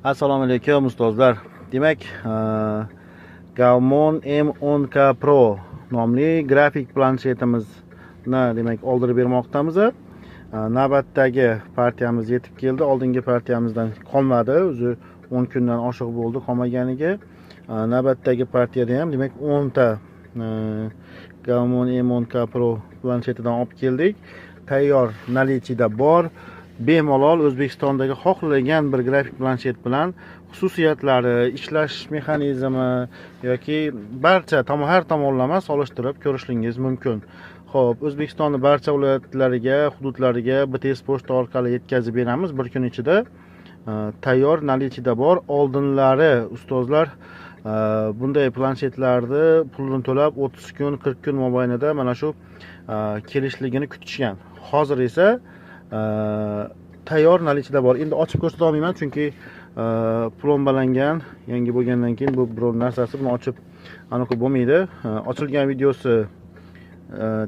Assalomu alaykum ustozlar. Demak, Gaumon M10K Pro nomli grafik planshetimizni oldirib bermoqdamiz. Navbatdagi partiyamiz yetib keldi. Oldingi partiyamizdan qolmadi. O'zi 10 kundan oshiq bo'ldi qolmaganiga. Navbatdagi partiyada ham demak 10 ta Gaumon M10K Pro planshetidan olib keldik. Tayyor nalichida bor. Bemalol O'zbekistondagi xohlagan bir grafik planshet bilan xususiyatlari, ishlash mexanizmi yoki barcha har tomonlama solishtirib ko'rishingiz mumkin. Xo'p, O'zbekistonning barcha viloyatlariga, hududlariga BTS pochta orqali yetkazib beramiz. Bir kun ichida tayyor nalichida bor. Oldinlari ustozlar bunday planshetlarni pulini to'lab 30 kun, 40 kun mobaynida mana shu kelishligini kutishgan. Hozir esa tayyor nalichida bor. Endi ochib ko'rsata olmayman chunki plombalangan, yangi bo'lgandan keyin bu biror narsasi buni ochib aniq bo'lmaydi. Ochilgan videosi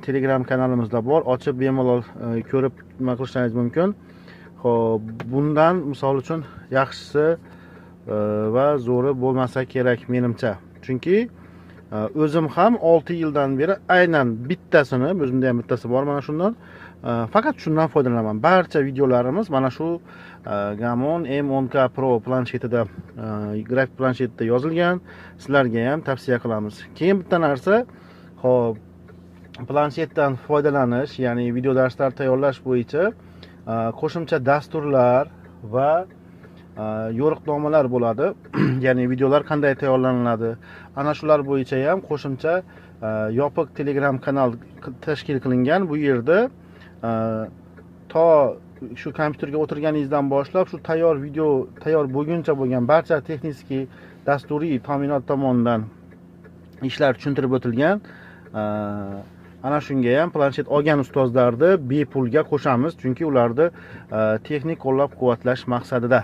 Telegram kanalimizda bor. Ochib bemalol ko'rib nima qilishingiz mumkin. Xo'p, bundan misol uchun yaxshisi va zo'ri bo'lmasa kerak menimcha. Chunki o'zim ham 6 yildan beri aynan bittasini, o'zimda ham bittasi bor mana shundan. Faqat shundan foydalanaman. Barcha videolarimiz mana shu Gaumon M10K Pro planshetida, grafik planshetida yozilgan. Sizlarga ham tavsiya qilamiz. Keyin bitta narsa, xo'p, planshetdan foydalanish, ya'ni video darslar tayyorlash bo'yicha qo'shimcha dasturlar va yo'riqnomalar bo'ladi. Ya'ni videolar qanday tayyorlanadi, ana shular bo'yicha ham qo'shimcha yopiq Telegram kanal tashkil qilingan. Bu yerda to shu kompyuterga o'tirganingizdan boshlab shu tayyor video tayyor bo'lguncha bo'lgan barcha texnik dasturiy ta'minot tomonidan ishlar tushuntirib o'tilgan. Ana shunga ham planshet olgan ustozlarni bepulga qo'shamiz, chunki ularni texnik qo'llab-quvvatlash maqsadida.